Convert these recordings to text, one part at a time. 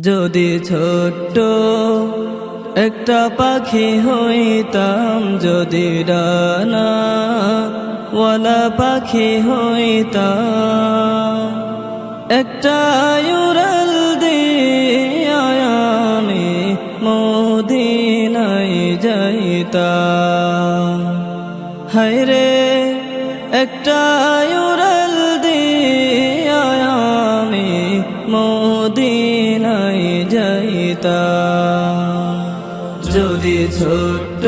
যদি ছোট্ট একটা পাখি হইতাম, যদি ডানা ওয়ালা পাখি হইতাম, একটা উড়াল দিয়া আমি মদিনায় যাইতাম। হায়রে একটা উড়াল দিয়া আমি মদিনায় যাইতাম। যদি ছোট্ট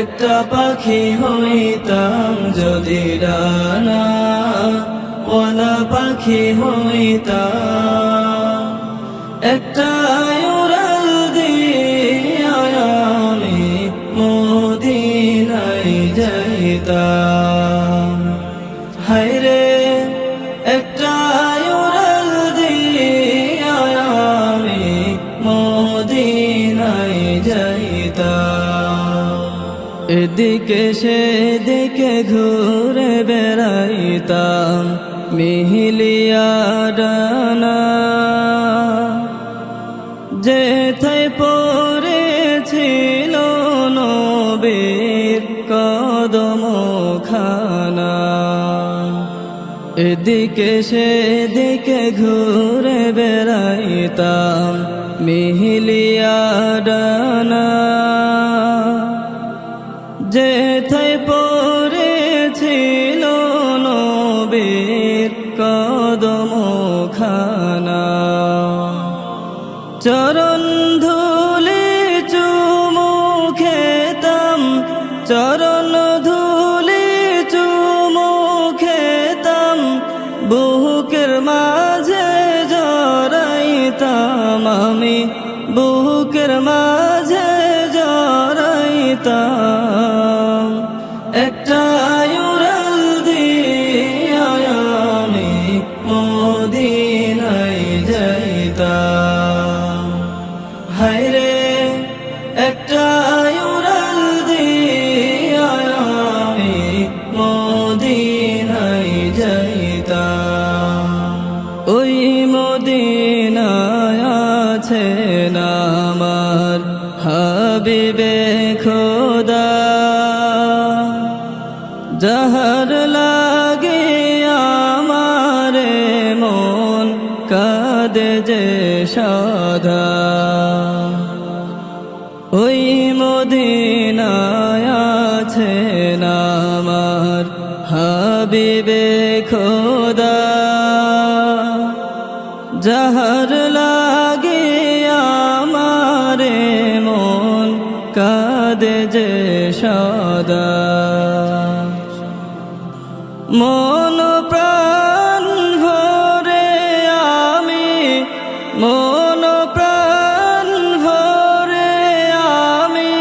একটা পাখি হইতাম, যদি ডানা ওয়ালা পাখি হইতাম, একটা উড়াল দিয়া আমি মদিনায় যাইতাম। হায়রে একটা উড়াল দিয়া আমি মদিনায় যাইতাম। এদিকে সেদিকে ঘুরে বেড়াইতাম মিহিলিয়া ডানা, যেথায় পড়েছিল নবীর কদমখানা। এদিকে সেদিকে ঘুরে বেড়াইতাম মিহিলিয়া ডানা, যেথায় পড়েছিল নবীর কদমখানা। চরণ ধুলি চুমু খেতাম, চরণ ধুলি চুমু খেতাম, বুকের মাঝে জড়াইতাম আমি, বুকের মাঝে জড়াইতাম। একটা উড়াল দিয়া আমি মদিনায় যাইতাম। হায়রে একটা উড়াল দিয়া আমি মদিনায় যাইতাম। ওই মদিনায় আছেন আমার হাবিবে খোদা, যাহার লাগে আমারে মন কাঁদে যে সদা। ওই মদিনায় আছেন আমার হাবিবে খোদা, যাহার লাগে আমারে মন কাঁদে যে সদা। মন প্রাণ ভরে আমি, মন প্রাণ ভরে আমি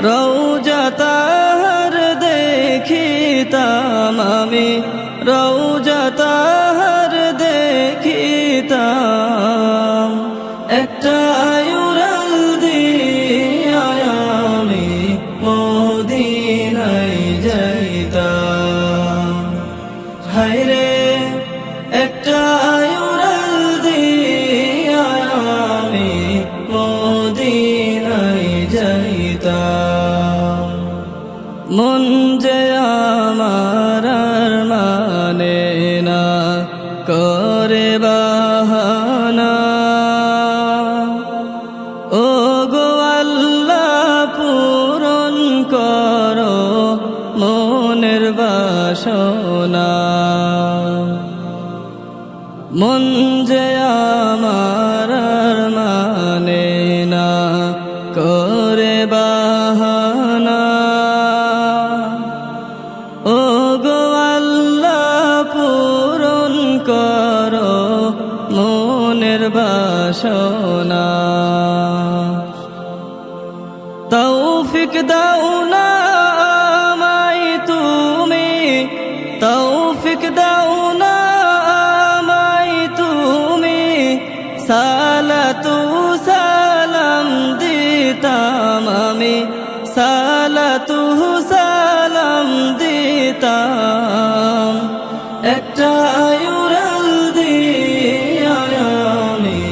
রওজা তাহার দেখিতাম আমি, রওজা তাহার দেখিতাম। একটা উড়াল দিয়া আমি মদিনায় যাইতাম। হায়রে একটা উড়াল দিয়া আমি মদিনায় যাইতাম। মন যে আমার আর মানে না করে বাহানা, ও গো আল্লাহ পূরণ করো মনের বাসনা। মন যে আমার আর মানে না করে বাহানা, ও গো আল্লাহ পূরণ করো মনের বাসনা। তৌফিক দাও না আমায় তুমি, তৌফিক দাও না আমায় তুমি, সালাতু সালাম দিতাম আমি, সালাতু সালাম দিতাম। একটা উড়াল দিয়া আমি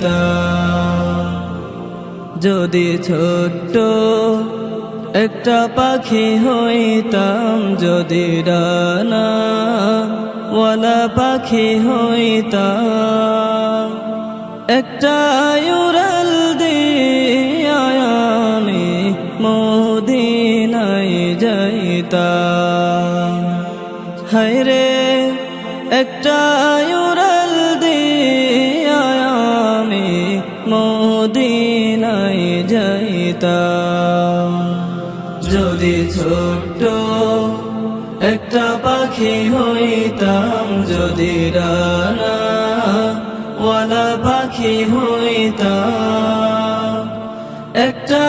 যাইতাম। যদি ছোট্ট একটা পাখি হইতাম, যদি ডানা ওয়ালা পাখি হইতাম, একটা উড়াল দিয়া আমি মদিনায় যাইতাম। হায়রে একটা উড়াল দিয়া আমি মদিনায় যাইতাম। যদি ছোট্ট একটা পাখি হইতাম, যদি ডানা ওয়ালা পাখি হইতাম, একটা